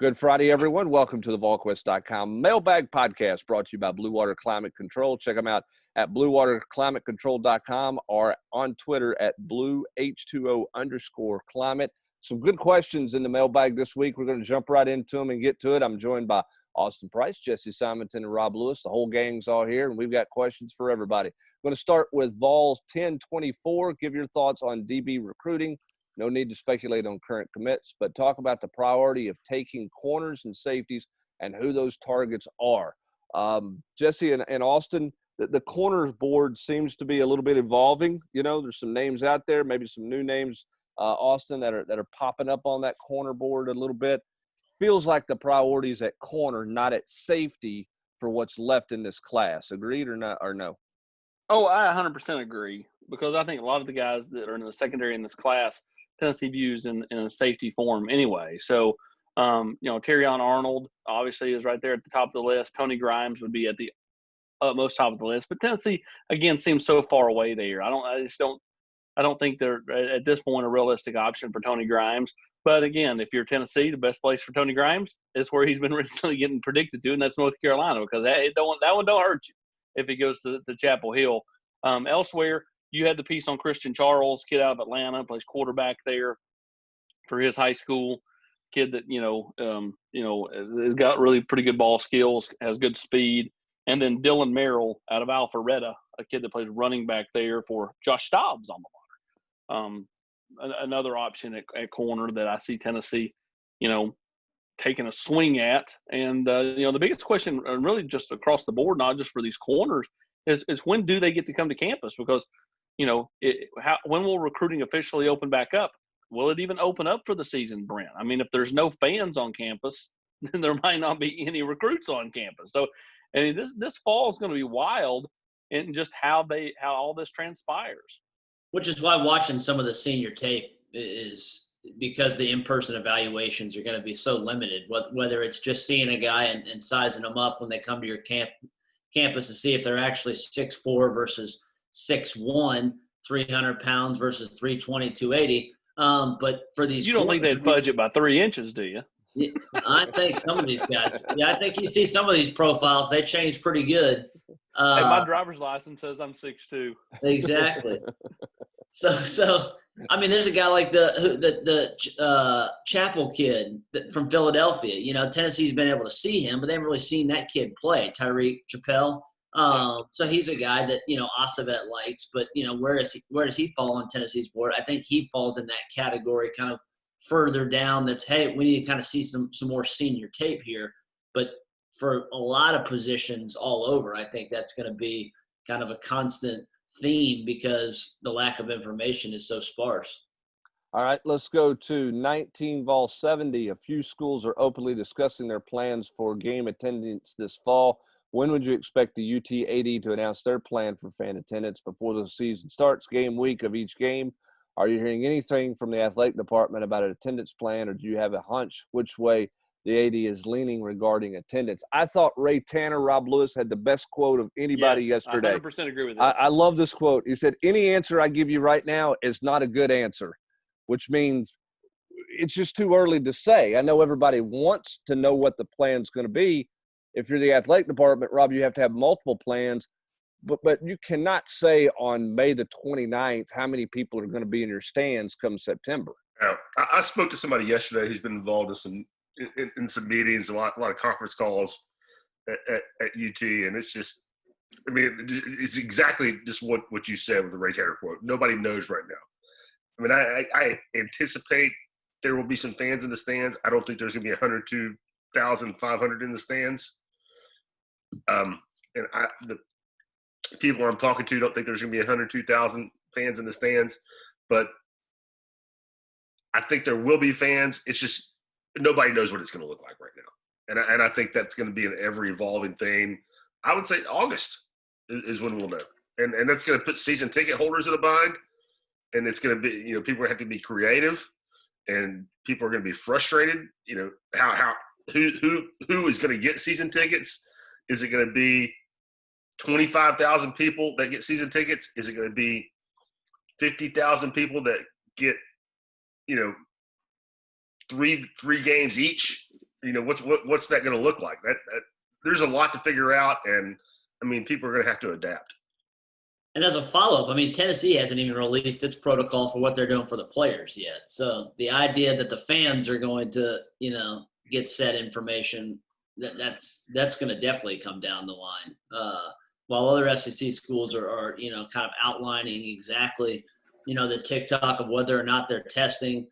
Good Friday, everyone. Welcome to the Volquest.com mailbag podcast brought to you by Blue Water Climate Control. Check them out at bluewaterclimatecontrol.com or on Twitter at blueh2o_climate. Some good questions in the mailbag this week. We're going to jump right into them and get to it. I'm joined by Austin Price, Jesse Simonton, and Rob Lewis. The whole gang's all here, and we've got questions for everybody. I'm going to start with Vols 1024. Give your thoughts on DB recruiting. No need to speculate on current commits, but talk about the priority of taking corners and safeties and who those targets are. Jesse and Austin, the corners board seems to be a little bit evolving. You know, there's some names out there, maybe some new names, Austin, that are popping up on that corner board a little bit. Feels like the priority is at corner, not at safety for what's left in this class. Agreed or not, or no? Oh, I 100% agree, because I think a lot of the guys that are in the secondary in this class, Tennessee views in a safety form anyway. So, Terrion Arnold obviously is right there at the top of the list. Tony Grimes would be at the utmost top of the list. But Tennessee, again, seems so far away there. I don't think they're at this point a realistic option for Tony Grimes. But again, if you're Tennessee, the best place for Tony Grimes is where he's been recently getting predicted to, and that's North Carolina, because that one don't hurt you if he goes to Chapel Hill. Elsewhere, you had the piece on Christian Charles, kid out of Atlanta, plays quarterback there for his high school. Kid that has got really pretty good ball skills, has good speed. And then Dylan Merrill out of Alpharetta, a kid that plays running back there for Josh Dobbs on the water. Another option at corner that I see Tennessee, taking a swing at. And, the biggest question really just across the board, not just for these corners, is when do they get to come to campus? Because, when will recruiting officially open back up? Will it even open up for the season, Brent? I mean, if there's no fans on campus, then there might not be any recruits on campus. So, I mean, this fall is going to be wild in just how all this transpires. Which is why watching some of the senior tape is because the in-person evaluations are going to be so limited, whether it's just seeing a guy and sizing them up when they come to your campus to see if they're actually 6'4" versus 6'1", 300 pounds versus 320, 280. But for these, you don't think they'd fudge it by 3 inches, do you? I think some of these guys. Yeah, I think you see some of these profiles, they change pretty good. Hey, my driver's license says I'm 6'2". Exactly. So I mean, there's a guy like the Chapel kid from Philadelphia. Tennessee's been able to see him, but they haven't really seen that kid play. Tyreek Chappelle. So he's a guy that Ossavet likes, but where does he fall on Tennessee's board? I think he falls in that category, kind of further down. That's, hey, we need to kind of see some more senior tape here. But for a lot of positions all over, I think that's going to be kind of a constant theme because the lack of information is so sparse. All right, let's go to 19 Vol 70. A few schools are openly discussing their plans for game attendance this fall. When would you expect the UT AD to announce their plan for fan attendance before the season starts, game week of each game? Are you hearing anything from the athletic department about an attendance plan, or do you have a hunch which way the AD is leaning regarding attendance? I thought Ray Tanner, Rob Lewis, had the best quote of anybody yesterday. I 100% agree with this. I love this quote. He said, "Any answer I give you right now is not a good answer," which means it's just too early to say. I know everybody wants to know what the plan's going to be. If you're the athletic department, Rob, you have to have multiple plans. But you cannot say on May the 29th how many people are going to be in your stands come September. Yeah. I spoke to somebody yesterday who's been involved in some meetings, a lot of conference calls at UT, and it's just, I mean, it's exactly just what you said with the Ray Tanner quote. Nobody knows right now. I mean, I anticipate there will be some fans in the stands. I don't think there's going to be 102,500 in the stands. And the people I'm talking to don't think there's going to be 102,000 fans in the stands, but I think there will be fans. It's just nobody knows what it's going to look like right now. And I think that's going to be an ever evolving thing. I would say August is when we'll know. And that's going to put season ticket holders in a bind. And it's going to be, people have to be creative, and people are going to be frustrated. Who is going to get season tickets? Is it going to be 25,000 people that get season tickets? Is it going to be 50,000 people that get, three games each? what's that going to look like? That there's a lot to figure out, and I mean, people are going to have to adapt. And as a follow-up, I mean, Tennessee hasn't even released its protocol for what they're doing for the players yet. So the idea that the fans are going to, get said information, that's going to definitely come down the line. While other SEC schools are kind of outlining exactly, the TikTok of whether or not they're testing,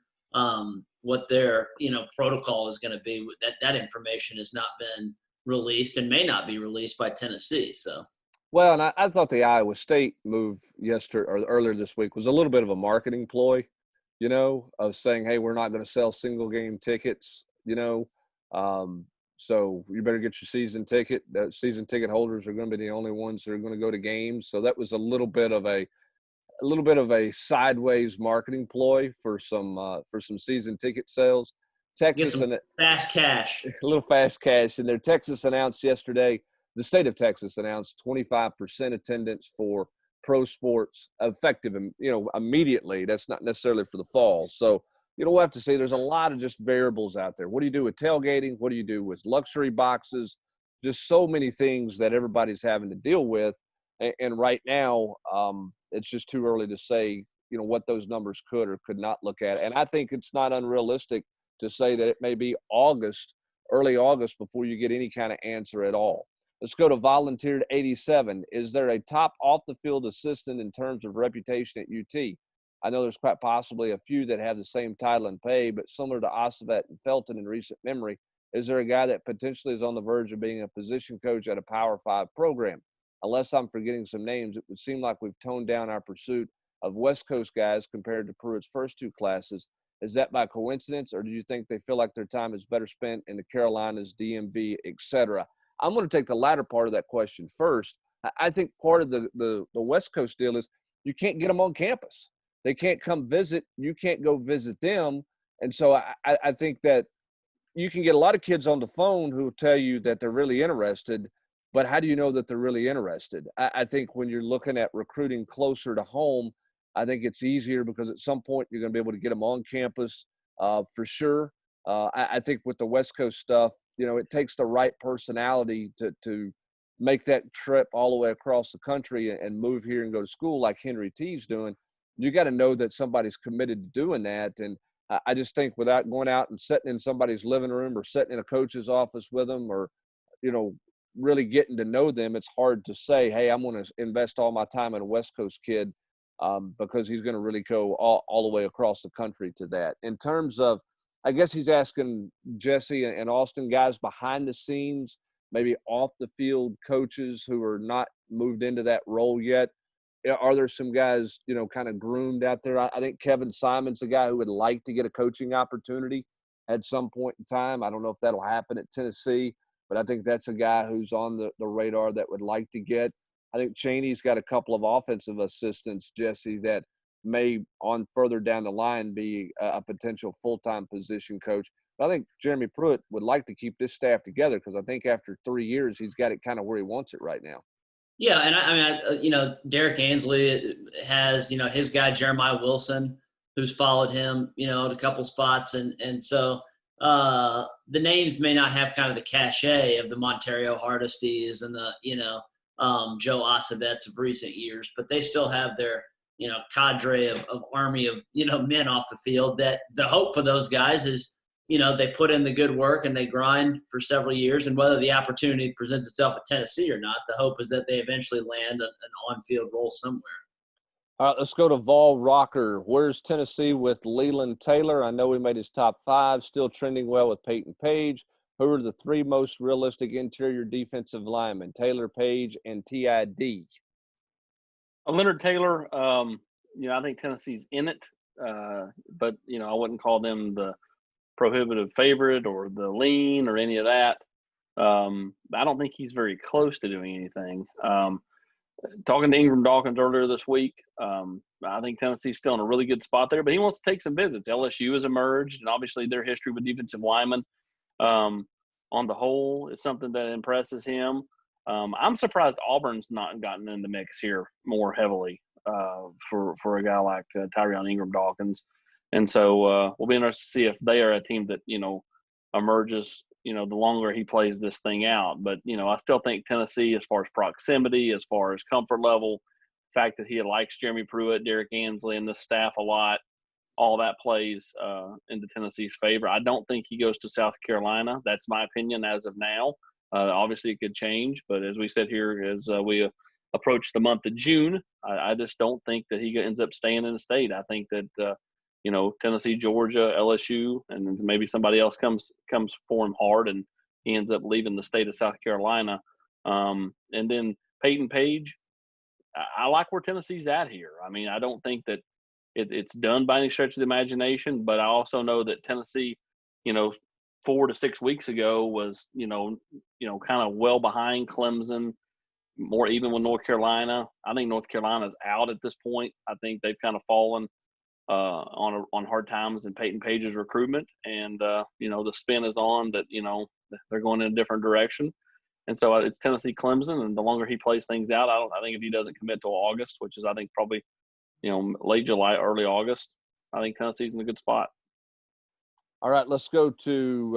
what their, protocol is going to be. That information has not been released and may not be released by Tennessee. So. Well, and I thought the Iowa State move yesterday or earlier this week was a little bit of a marketing ploy, of saying, hey, we're not going to sell single game tickets, so you better get your season ticket. The season ticket holders are going to be the only ones that are going to go to games. So that was a little bit of a sideways marketing ploy for some season ticket sales. Texas and fast cash, a little fast cash in there. Texas announced yesterday. The state of Texas announced 25% attendance for pro sports effective, immediately. That's not necessarily for the fall. So, we'll have to see. There's a lot of just variables out there. What do you do with tailgating? What do you do with luxury boxes? Just so many things that everybody's having to deal with. And right now, it's just too early to say, what those numbers could or could not look at. And I think it's not unrealistic to say that it may be early August before you get any kind of answer at all. Let's go to volunteered 87. Is there a top off-the-field assistant in terms of reputation at UT? I know there's quite possibly a few that have the same title and pay, but similar to Ossovet and Felton in recent memory, is there a guy that potentially is on the verge of being a position coach at a Power 5 program? Unless I'm forgetting some names, it would seem like we've toned down our pursuit of West Coast guys compared to Pruitt's first two classes. Is that by coincidence, or do you think they feel like their time is better spent in the Carolinas, DMV, etc.? I'm going to take the latter part of that question first. I think part of the West Coast deal is you can't get them on campus. They can't come visit. You can't go visit them. And so I think that you can get a lot of kids on the phone who tell you that they're really interested, but how do you know that they're really interested? I think when you're looking at recruiting closer to home, I think it's easier because at some point you're going to be able to get them on campus for sure. I think with the West Coast stuff, it takes the right personality to make that trip all the way across the country and move here and go to school like Henry T's doing. You got to know that somebody's committed to doing that. And I just think without going out and sitting in somebody's living room or sitting in a coach's office with them or, really getting to know them, it's hard to say, hey, I'm going to invest all my time in a West Coast kid because he's going to really go all the way across the country to that. In terms of, I guess he's asking Jesse and Austin, guys behind the scenes, maybe off the field coaches who are not moved into that role yet. Are there some guys, kind of groomed out there? I think Kevin Simon's a guy who would like to get a coaching opportunity at some point in time. I don't know if that'll happen at Tennessee, but I think that's a guy who's on the radar that would like to get. I think Chaney's got a couple of offensive assistants, Jesse, that may on further down the line be a potential full-time position coach. But I think Jeremy Pruitt would like to keep this staff together because I think after 3 years, he's got it kind of where he wants it right now. Yeah, and I mean, Derek Ansley has, his guy Jeremiah Wilson, who's followed him, at a couple spots, and so the names may not have kind of the cachet of the Montario Hardesties and the Joe Ossovets of recent years, but they still have their cadre of army of men off the field. That the hope for those guys is they put in the good work and they grind for several years, and whether the opportunity presents itself at Tennessee or not, the hope is that they eventually land an on-field role somewhere. All right, let's go to Vol Rocker. Where's Tennessee with Leland Taylor? I know he made his top 5, still trending well with Peyton Page. Who are the 3 most realistic interior defensive linemen? Taylor, Page, and TID. Leonard Taylor, I think Tennessee's in it, but, I wouldn't call them the prohibitive favorite or the lean or any of that. I don't think he's very close to doing anything. Talking to Ingram Dawkins earlier this week, I think Tennessee's still in a really good spot there, but he wants to take some visits. LSU has emerged, and obviously their history with defensive linemen on the whole is something that impresses him. I'm surprised Auburn's not gotten in the mix here more heavily for a guy like Tyrion Ingram Dawkins. And so we'll be interested to see if they are a team that, emerges the longer he plays this thing out. But, I still think Tennessee, as far as proximity, as far as comfort level, the fact that he likes Jeremy Pruitt, Derek Ansley, and this staff a lot, all that plays into Tennessee's favor. I don't think he goes to South Carolina. That's my opinion as of now. Obviously, it could change. But as we said here, as we approach the month of June, I just don't think that he ends up staying in the state. I think that, Tennessee, Georgia, LSU, and then maybe somebody else comes for him hard, and he ends up leaving the state of South Carolina. And then Peyton Page, I like where Tennessee's at here. I mean, I don't think that it's done by any stretch of the imagination, but I also know that Tennessee, 4 to 6 weeks ago was, kind of well behind Clemson, more even with North Carolina. I think North Carolina's out at this point. I think they've kind of fallen on hard times in Peyton Page's recruitment, and the spin is on that they're going in a different direction, and so it's Tennessee Clemson, and the longer he plays things out, I think if he doesn't commit till August, which is I think probably late July, early August, I think Tennessee's in a good spot. All right, let's go to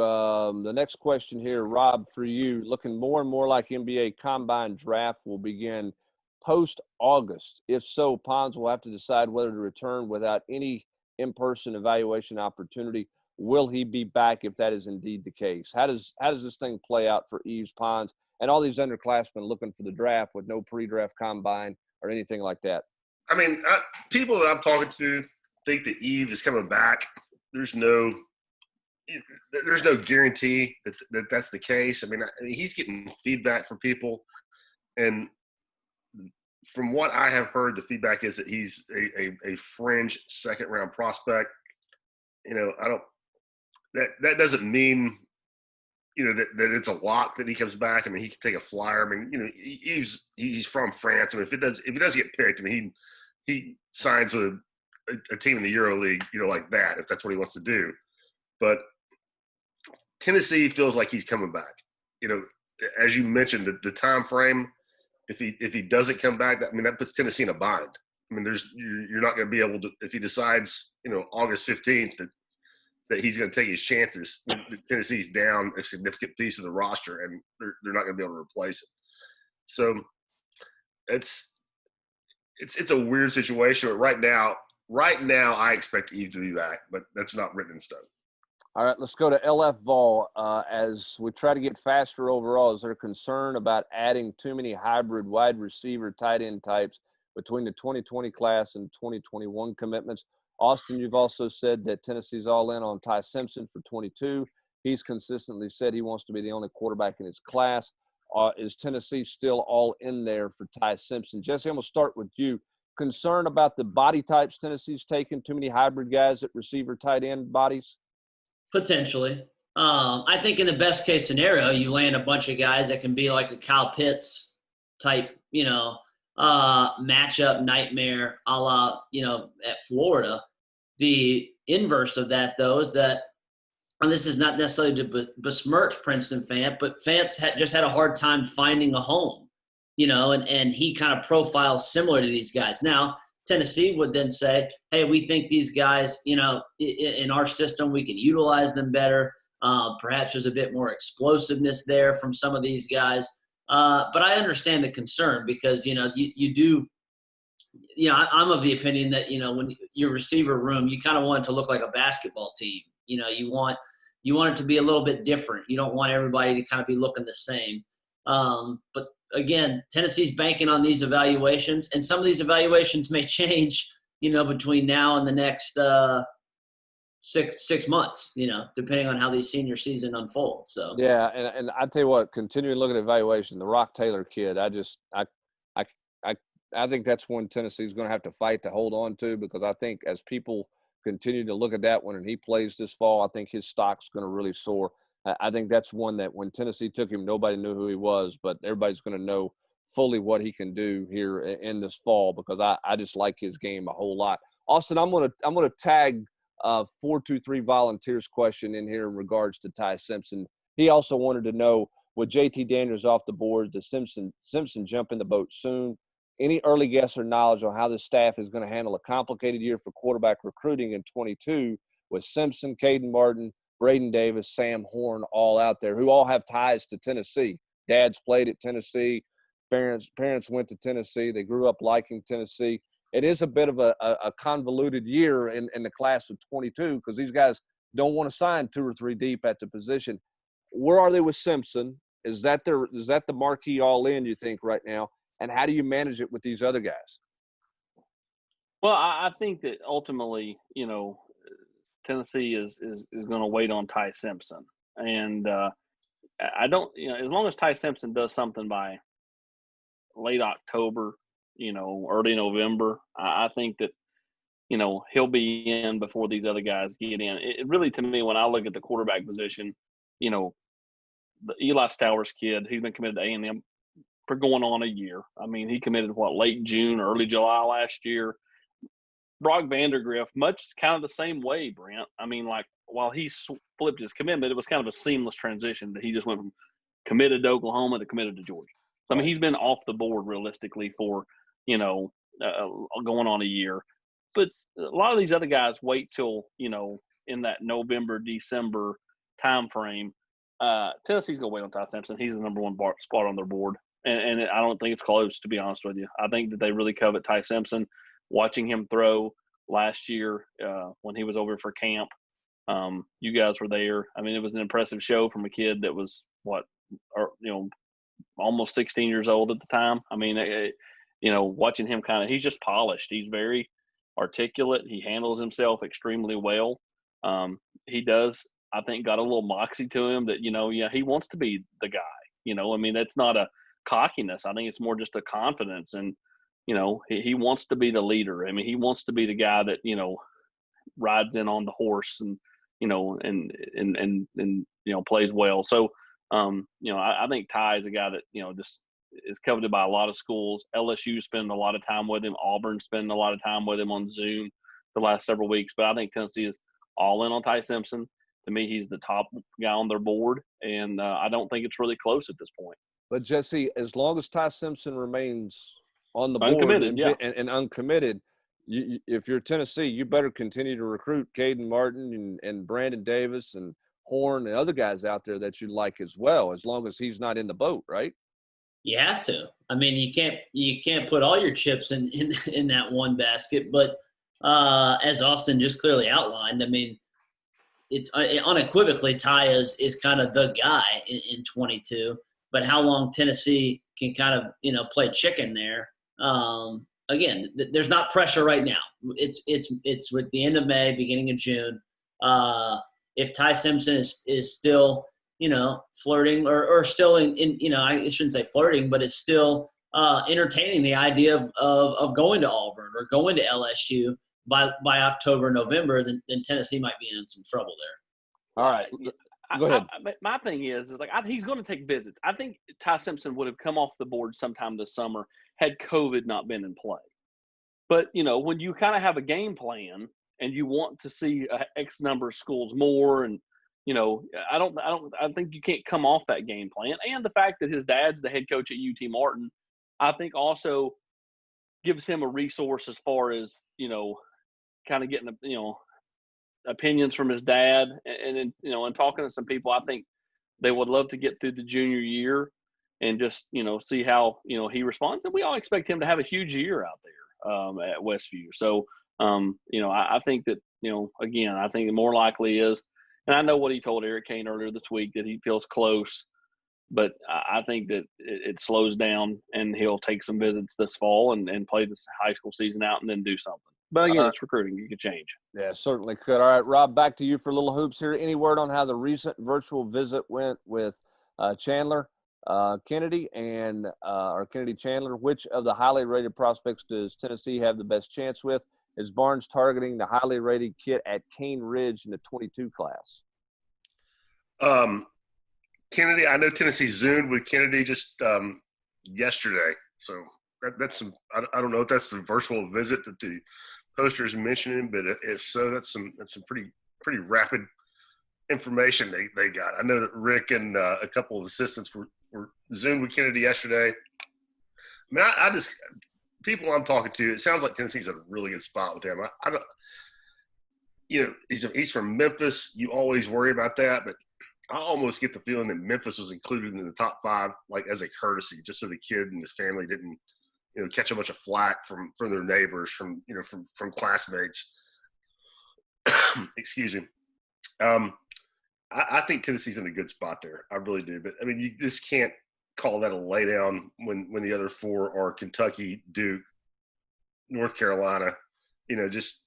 the next question here, Rob, for you. Looking more and more like NBA Combine Draft will begin post-August. If so, Pons will have to decide whether to return without any in-person evaluation opportunity. Will he be back if that is indeed the case? How does this thing play out for Yves Pons and all these underclassmen looking for the draft with no pre-draft combine or anything like that? I mean, people that I'm talking to think that Yves is coming back. There's no guarantee that that's the case. I mean, he's getting feedback from people, and from what I have heard, the feedback is that he's a fringe second-round prospect. That doesn't mean that it's a lock that he comes back. I mean, he can take a flyer. I mean, he's from France. I mean, if he does get picked, I mean, he signs with a team in the EuroLeague, like that, if that's what he wants to do. But Tennessee feels like he's coming back. As you mentioned, the time frame. If he doesn't come back, that puts Tennessee in a bind. I mean, you're not going to be able to, if he decides, August 15th that he's going to take his chances. Tennessee's down a significant piece of the roster, and they're not going to be able to replace it. So it's a weird situation. But right now, I expect Yves to be back, but that's not written in stone. All right, let's go to LF Vol. As we try to get faster overall, is there concern about adding too many hybrid wide receiver tight end types between the 2020 class and 2021 commitments? Austin, you've also said that Tennessee's all in on Ty Simpson for 22. He's consistently said he wants to be the only quarterback in his class. Is Tennessee still all in there for Ty Simpson? Jesse, I'm going to start with you. Concern about the body types Tennessee's taking, too many hybrid guys at receiver tight end bodies? Potentially. I think in the best case scenario, you land a bunch of guys that can be like a Kyle Pitts type, matchup nightmare a la, at Florida. The inverse of that, though, is that, and this is not necessarily to besmirch Princeton Fant, but Fant just had a hard time finding a home, and he kind of profiles similar to these guys. Now, Tennessee would then say, hey, we think these guys, in our system, we can utilize them better. Perhaps there's a bit more explosiveness there from some of these guys. But I understand the concern because, you do – I'm of the opinion that, when your receiver room, you kind of want it to look like a basketball team. You want it to be a little bit different. You don't want everybody to kind of be looking the same. But again, Tennessee's banking on these evaluations, and some of these evaluations may change, between now and the next 6 months, depending on how the senior season unfolds. So yeah, and I tell you what, continuing looking at evaluation, the Rock Taylor kid, I think that's one Tennessee's going to have to fight to hold on to, because I think as people continue to look at that one and he plays this fall, I think his stock's going to really soar. I think that's one that when Tennessee took him, nobody knew who he was, but everybody's going to know fully what he can do here in this fall, because I just like his game a whole lot. Austin, I'm going to tag 423 Volunteers question in here in regards to Ty Simpson. He also wanted to know, with JT Daniels off the board, does Simpson jump in the boat soon? Any early guess or knowledge on how the staff is going to handle a complicated year for quarterback recruiting in 22 with Simpson, Caden Martin, Braden Davis, Sam Horn, all out there who all have ties to Tennessee. Dads played at Tennessee. Parents went to Tennessee. They grew up liking Tennessee. It is a bit of a convoluted year in the class of 22 because these guys don't want to sign 2 or 3 deep at the position. Where are they with Simpson? Is that the marquee all in, you think, right now? And how do you manage it with these other guys? Well, I think that ultimately, Tennessee is going to wait on Ty Simpson. And I don't, as long as Ty Simpson does something by late October, early November, I think that, he'll be in before these other guys get in. It really, to me, when I look at the quarterback position, the Eli Stowers kid, he's been committed to A&M for going on a year. I mean, he committed, late June, early July last year. Brock Vandergriff, much kind of the same way, Brent. I mean, while he flipped his commitment, it was kind of a seamless transition that he just went from committed to Oklahoma to committed to Georgia. So, I mean, he's been off the board realistically for, going on a year. But a lot of these other guys wait till, in that November, December time frame. Tennessee's going to wait on Ty Simpson. He's the number 1 spot on their board. And I don't think it's close, to be honest with you. I think that they really covet Ty Simpson. Watching him throw last year when he was over for camp, you guys were there. I mean, it was an impressive show from a kid that was almost 16 years old at the time. I mean, watching him he's just polished. He's very articulate. He handles himself extremely well. He does, I think, got a little moxie to him that, he wants to be the guy. I mean, that's not a cockiness. I think it's more just a confidence. And, he wants to be the leader. I mean, he wants to be the guy that, rides in on the horse and, plays well. So, I think Ty is a guy that, just is coveted by a lot of schools. LSU spend a lot of time with him. Auburn spend a lot of time with him on Zoom the last several weeks. But I think Tennessee is all in on Ty Simpson. To me, he's the top guy on their board. And I don't think it's really close at this point. But, Jesse, as long as Ty Simpson remains on the board and uncommitted, if you're Tennessee, you better continue to recruit Caden Martin and Brandon Davis and Horn and other guys out there that you like as well, as long as he's not in the boat, right? You have to. I mean, you can't put all your chips in that one basket. But as Austin just clearly outlined, I mean, it's unequivocally Ty is kind of the guy in 22. But how long Tennessee can kind of play chicken there? Again, there's not pressure right now. It's with the end of May, beginning of June. If Ty Simpson is still, flirting or still in I shouldn't say flirting, but it's still entertaining the idea of going to Auburn or going to LSU by October, November, then Tennessee might be in some trouble there. All right. Go ahead. My thing is he's going to take visits. I think Ty Simpson would have come off the board sometime this summer had COVID not been in play. But, when you kind of have a game plan and you want to see X number of schools more and, I think you can't come off that game plan. And the fact that his dad's the head coach at UT Martin, I think also gives him a resource as far as, kind of getting, opinions from his dad and talking to some people. I think they would love to get through the junior year and just see how he responds. And we all expect him to have a huge year out there at Westview. So I think that again, I think the more likely is, and I know what he told Eric Kane earlier this week that he feels close, but I think that it slows down and he'll take some visits this fall and play this high school season out and then do something. But again, it's recruiting. You could change. Yeah, certainly could. All right, Rob, back to you for Little Hoops here. Any word on how the recent virtual visit went with Chandler Kennedy and or Kennedy Chandler? Which of the highly rated prospects does Tennessee have the best chance with? Is Barnes targeting the highly rated kid at Cane Ridge in the 22 class? Kennedy, I know Tennessee Zoomed with Kennedy just yesterday. So that's some – I don't know if that's the virtual visit that the poster is mentioning, but if so, that's some pretty rapid information they got. I know that Rick and a couple of assistants were Zoomed with Kennedy yesterday. I mean, I just – people I'm talking to, it sounds like Tennessee's in a really good spot with him. he's from Memphis. You always worry about that, but I almost get the feeling that Memphis was included in the top 5, like as a courtesy, just so the kid and his family didn't, catch a bunch of flack from their neighbors, from classmates. Excuse me. I think Tennessee's in a good spot there. I really do. But, I mean, you just can't call that a laydown when the other 4 are Kentucky, Duke, North Carolina, just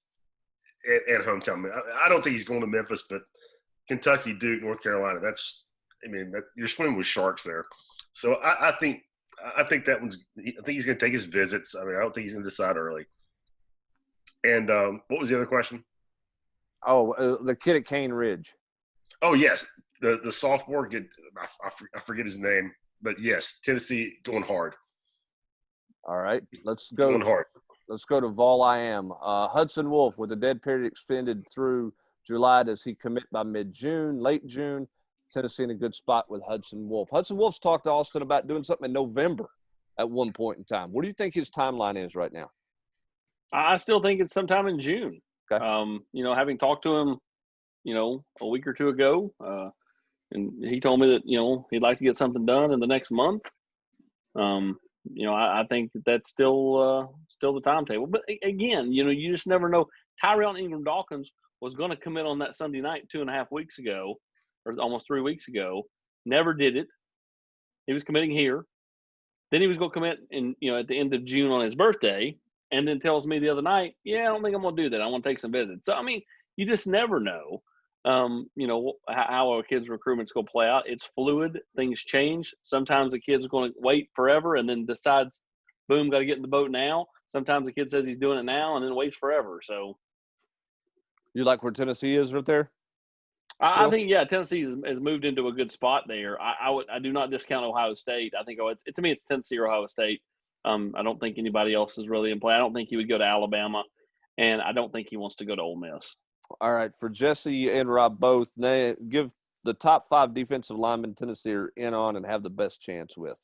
at hometown. I don't think he's going to Memphis, but Kentucky, Duke, North Carolina, you're swimming with sharks there. So I think that I think he's going to take his visits. I mean, I don't think he's going to decide early. And what was the other question? Oh, the kid at Cane Ridge. Oh, yes. The sophomore kid, I forget his name, but yes, Tennessee going hard. All right. Let's go. Going hard. Let's go to Vol IM. Hudson Wolfe, with the dead period extended through July, does he commit by mid-June, late June? Tennessee in a good spot with Hudson Wolfe. Hudson Wolfe's talked to Austin about doing something in November at one point in time. What do you think his timeline is right now? I still think it's sometime in June. Okay. Having talked to him, a week or 2 ago, and he told me that, he'd like to get something done in the next month. I think that's still the timetable. But again, you just never know. Tyrell Ingram Dawkins was going to commit on that Sunday night 2.5 weeks ago, or almost 3 weeks ago. Never did it. He was committing here. Then he was going to commit at the end of June on his birthday, and then tells me the other night, I don't think I'm going to do that. I want to take some visits. So, I mean, you just never know, how a kid's recruitment's going to play out. It's fluid. Things change. Sometimes a kid's going to wait forever and then decides, boom, got to get in the boat now. Sometimes a kid says he's doing it now and then waits forever. So, you like where Tennessee is right there? I think, Tennessee has moved into a good spot there. I do not discount Ohio State. I think to me it's Tennessee or Ohio State. I don't think anybody else is really in play. I don't think he would go to Alabama, and I don't think he wants to go to Ole Miss. All right, for Jesse and Rob both, give the top 5 defensive linemen Tennessee are in on and have the best chance with.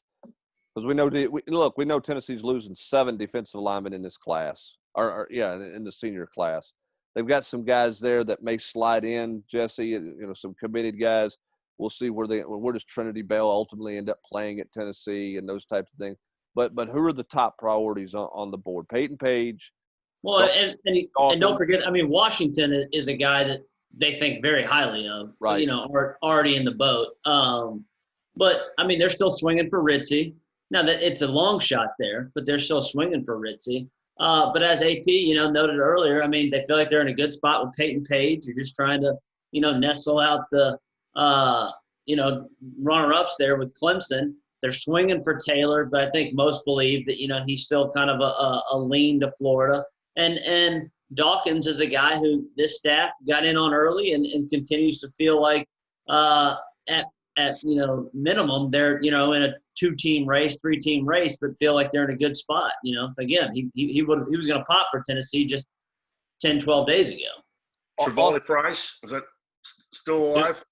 Because we know Tennessee's losing 7 defensive linemen in this class, in the senior class. They've got some guys there that may slide in, Jesse, some committed guys. We'll see where does Trinity Bell ultimately end up playing at Tennessee and those types of things. But who are the top priorities on the board? Peyton Page. Well, and don't forget, Washington is a guy that they think very highly of. Right. Already in the boat. But they're still swinging for Ritzy. Now that it's a long shot there, but they're still swinging for Ritzy. But as AP, noted earlier, they feel like they're in a good spot with Peyton Page. You're just trying to, nestle out the, runner-ups there with Clemson. They're swinging for Taylor, but I think most believe that, he's still kind of a lean to Florida. And Dawkins is a guy who this staff got in on early and continues to feel like at minimum they're, in a 2-team race, 3-team race, but feel like they're in a good spot. Again, he was going to pop for Tennessee just 10, 12 days ago. Trevally Price, is that still alive?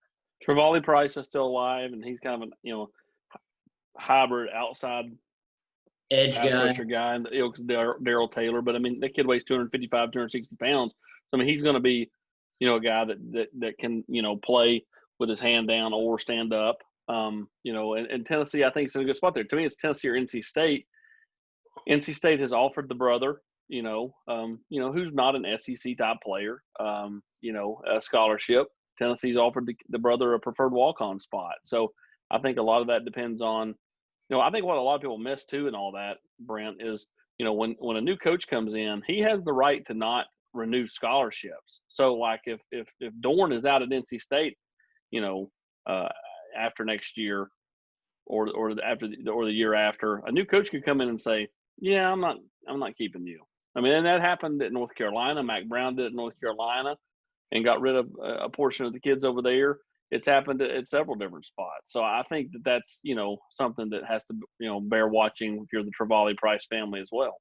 Trevally Price is still alive, and he's kind of a, hybrid outside edge guy and Darrell Taylor. But that kid weighs 255, 260 pounds. So he's going to be, a guy that can, play with his hand down or stand up. And Tennessee, I think, is in a good spot there. To me, it's Tennessee or NC State. NC State has offered the brother, who's not an SEC type player, a scholarship. Tennessee's offered the brother a preferred walk-on spot. So I think a lot of that depends on, I think what a lot of people miss too and all that, Brent, is, when a new coach comes in, he has the right to not renew scholarships. So like if Dorn is out at NC State, after next year or the year after, a new coach could come in and say, yeah, I'm not keeping you. And that happened at North Carolina. Mac Brown did it at North Carolina and got rid of a portion of the kids over there. It's happened at several different spots. So I think that's, something that has to, bear watching if you're the Trevally Price family as well.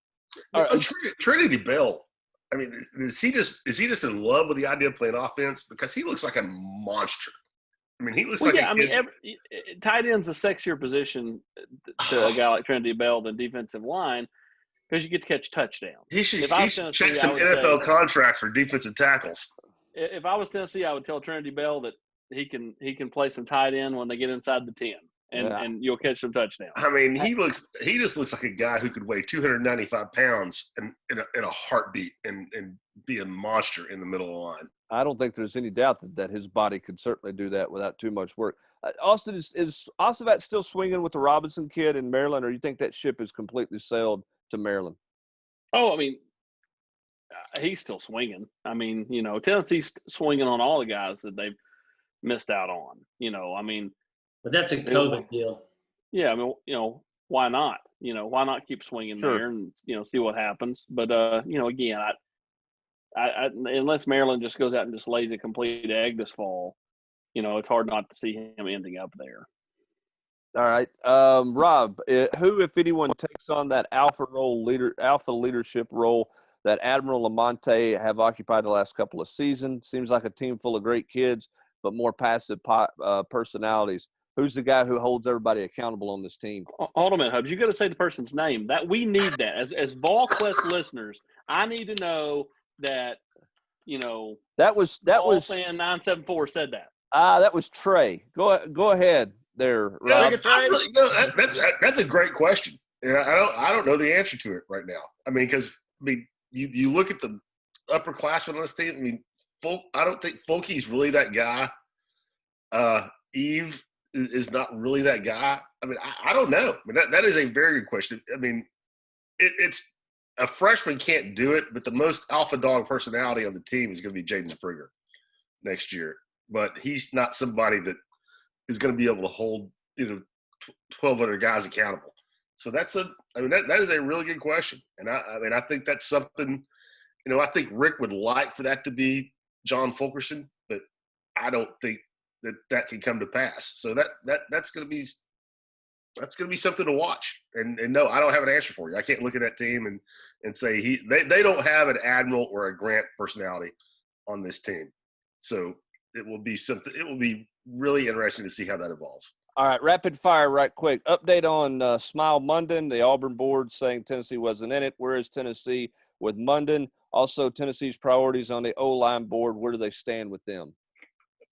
Trinity Bell, is he just in love with the idea of playing offense? Because he looks like a monster. He looks tight end's a sexier position to a guy like Trinity Bell than defensive line because you get to catch touchdowns. He should check some NFL contracts for defensive tackles. if I was Tennessee, I would tell Trinity Bell that he can play some tight end when they get inside the 10, and you'll catch some touchdowns. I mean, he just looks like a guy who could weigh 295 pounds in a heartbeat and be a monster in the middle of the line. I don't think there's any doubt that his body could certainly do that without too much work. Austin, is Osavat still swinging with the Robinson kid in Maryland, or you think that ship is completely sailed to Maryland? Oh, I mean, he's still swinging. I mean, Tennessee's swinging on all the guys that they've missed out on. I mean, but that's a COVID deal. Yeah, I mean, why not? Why not keep swinging there and see what happens? But again, I unless Maryland just goes out and just lays a complete egg this fall, it's hard not to see him ending up there. All right, Rob, who, if anyone, takes on that alpha leadership role that Admiral Lamonte have occupied the last couple of seasons? Seems like a team full of great kids, but more passive personalities. Who's the guy who holds everybody accountable on this team? Hold on a minute, Hubs. You got to say the person's name. That we need that as Volquest listeners. I need to know that. That was fan 974 said that. That was Trey. Go ahead there, Rob. That's a great question. Yeah, I don't know the answer to it right now. I mean, because you look at the upperclassmen on this team. I mean, I don't think Folky's really that guy. Eve is not really that guy. I mean, I don't know. I mean, that is a very good question. I mean, it's a freshman can't do it, but the most alpha dog personality on the team is going to be Jaden Springer next year. But he's not somebody that is going to be able to hold 12 other guys accountable. So that is a really good question, and I think that's something. I think Rick would like for that to be John Fulkerson, but I don't think that can come to pass. So that's going to be something to watch. And no, I don't have an answer for you. I can't look at that team and say they don't have an Admiral or a Grant personality on this team. So it will be really interesting to see how that evolves. All right, rapid fire right quick. Update on Smile Munden, the Auburn board saying Tennessee wasn't in it. Where is Tennessee with Munden? Also, Tennessee's priorities on the O-line board, where do they stand with them?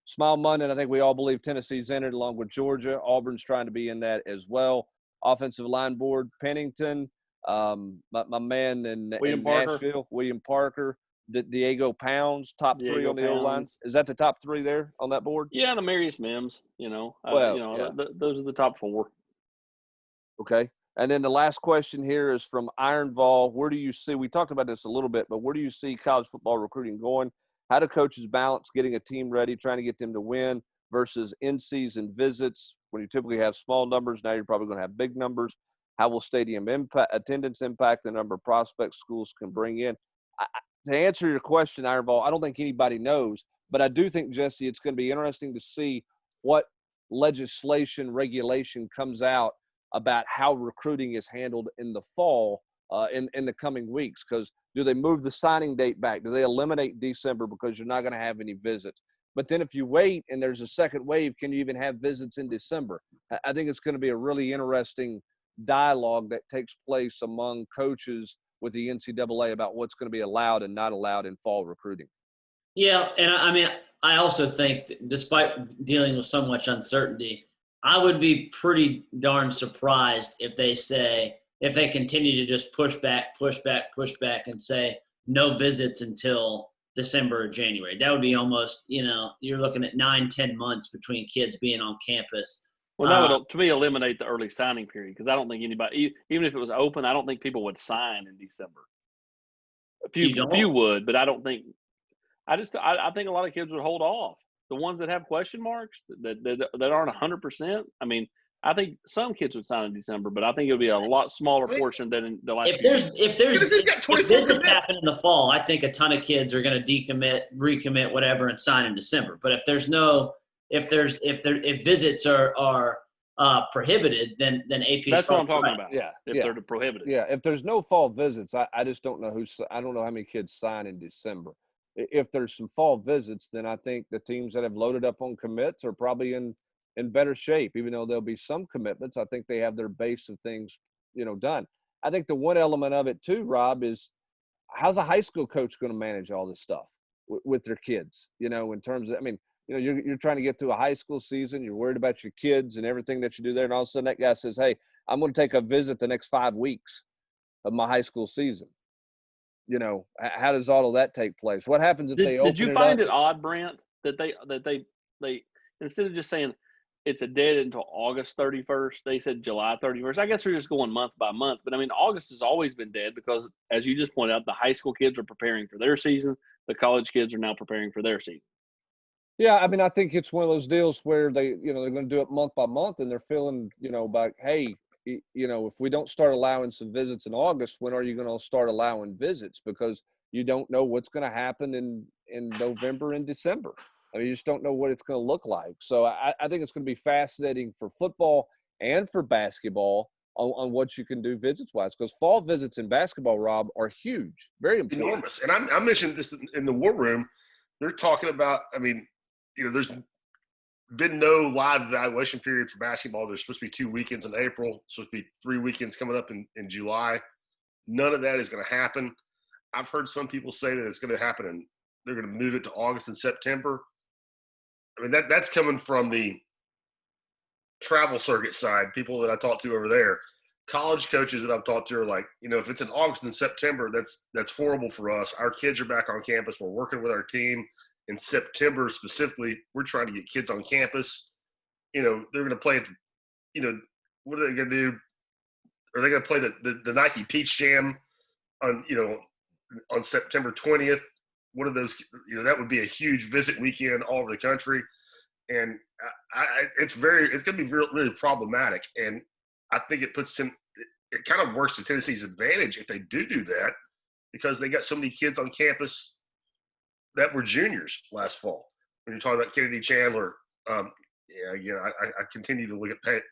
Smile Munden, I think we all believe Tennessee's in it along with Georgia. Auburn's trying to be in that as well. Offensive line board, Pennington, my man in Nashville, William Parker, Diego Pounds, top three on the O-line. Is that the top three there on that board? Yeah, and Amarius Mims, those are the top four. Okay. And then the last question here is from Ironvall. Where do you see – we talked about this a little bit, but where do you see college football recruiting going? How do coaches balance getting a team ready, trying to get them to win versus in-season visits? When you typically have small numbers, now you're probably going to have big numbers. How will stadium attendance impact the number of prospects schools can bring in? To answer your question, Ironball, I don't think anybody knows, but I do think, Jesse, it's going to be interesting to see what legislation, regulation comes out about how recruiting is handled in the fall in the coming weeks. Because do they move the signing date back? Do they eliminate December because you're not going to have any visits? But then if you wait and there's a second wave, can you even have visits in December? I think it's going to be a really interesting dialogue that takes place among coaches with the NCAA about what's going to be allowed and not allowed in fall recruiting. Yeah, and I mean, I also think that despite dealing with so much uncertainty, I would be pretty darn surprised if they continue to just push back and say no visits until December or January. That would be almost, you're looking at 9-10 months between kids being on campus. Well, that would, to me, eliminate the early signing period because I don't think anybody, even if it was open, I don't think people would sign in December. A few would, but I don't think. I think a lot of kids would hold off. The ones that have question marks that aren't 100%. I mean, I think some kids would sign in December, but I think it would be a lot smaller portion than in the last. If visits happen in the fall, I think a ton of kids are going to decommit, recommit, whatever, and sign in December. But if visits are prohibited, then AP. That's what I'm talking about. Yeah, if they're prohibited. Yeah, if there's no fall visits, I just don't know I don't know how many kids sign in December. If there's some fall visits, then I think the teams that have loaded up on commits are probably in better shape. Even though there'll be some commitments, I think they have their base of things, done. I think the one element of it too, Rob, is how's a high school coach going to manage all this stuff? with their kids, you know, in terms of, I mean, you know, you're trying to get through a high school season. You're worried about your kids and everything that you do there. And all of a sudden that guy says, hey, I'm going to take a visit the next 5 weeks of my high school season. You know, how does all of that take place? What happens if they open it up? Did you find it odd, Brent, that they instead of just saying it's a dead until August 31st, they said July 31st. I guess they're just going month by month. But, I mean, August has always been dead because, as you just pointed out, the high school kids are preparing for their season. The college kids are now preparing for their season. Yeah, I mean, I think it's one of those deals where they, you know, they're going to do it month by month, and they're feeling, you know, like, hey, you know, if we don't start allowing some visits in August, when are you going to start allowing visits? Because you don't know what's going to happen in November and December. I mean, you just don't know what it's going to look like. So I think it's going to be fascinating for football and for basketball on what you can do visits-wise, because fall visits in basketball, Rob, are huge, very important. Enormous. And I mentioned this in the war room. They're talking about, I mean, you know, there's been no live evaluation period for basketball. There's supposed to be 2 weekends in April, supposed to be 3 weekends coming up in July. None of that is going to happen. I've heard some people say that it's going to happen and they're going to move it to August and September. I mean, that's coming from the travel circuit side, people that I talked to over there. College coaches that I've talked to are like, you know, if it's in August and September, that's horrible for us. Our kids are back on campus. We're working with our team. In September specifically, we're trying to get kids on campus. You know, they're going to play at, you know, what are they going to do? Are they going to play the Nike Peach Jam on, you know, on September 20th? What are those, you know, that would be a huge visit weekend all over the country. And it's going to be really problematic. And I think it kind of works to Tennessee's advantage if they do that, because they got so many kids on campus that were juniors last fall. When you're talking about Kennedy Chandler, I continue to look at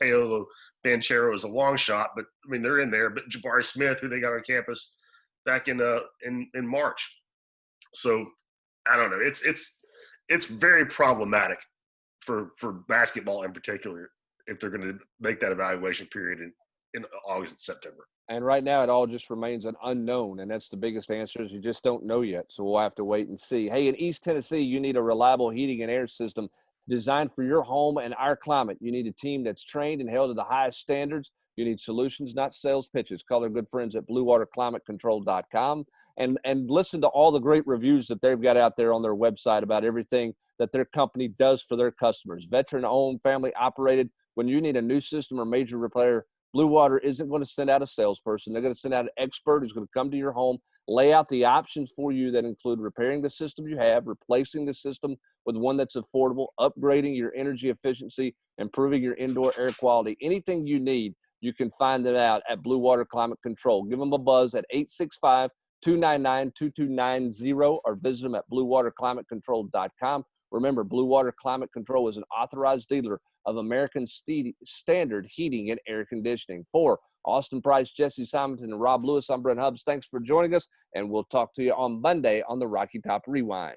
Paolo Banchero as a long shot, but I mean they're in there. But Jabari Smith, who they got on campus back in March, so I don't know. It's very problematic for basketball in particular if they're going to make that evaluation period in August and September. And right now, it all just remains an unknown, and that's the biggest answer is you just don't know yet. So we'll have to wait and see. Hey, in East Tennessee, you need a reliable heating and air system designed for your home and our climate. You need a team that's trained and held to the highest standards. You need solutions, not sales pitches. Call our good friends at BlueWaterClimateControl.com and listen to all the great reviews that they've got out there on their website about everything that their company does for their customers. Veteran-owned, family-operated. When you need a new system or major repair, Blue Water isn't going to send out a salesperson. They're going to send out an expert who's going to come to your home, lay out the options for you that include repairing the system you have, replacing the system with one that's affordable, upgrading your energy efficiency, improving your indoor air quality. Anything you need, you can find them out at Blue Water Climate Control. Give them a buzz at 865-299-2290 or visit them at BlueWaterClimateControl.com. Remember, Blue Water Climate Control is an authorized dealer of American Standard Heating and Air Conditioning. For Austin Price, Jesse Simonton, and Rob Lewis, I'm Brent Hubbs. Thanks for joining us, and we'll talk to you on Monday on the Rocky Top Rewind.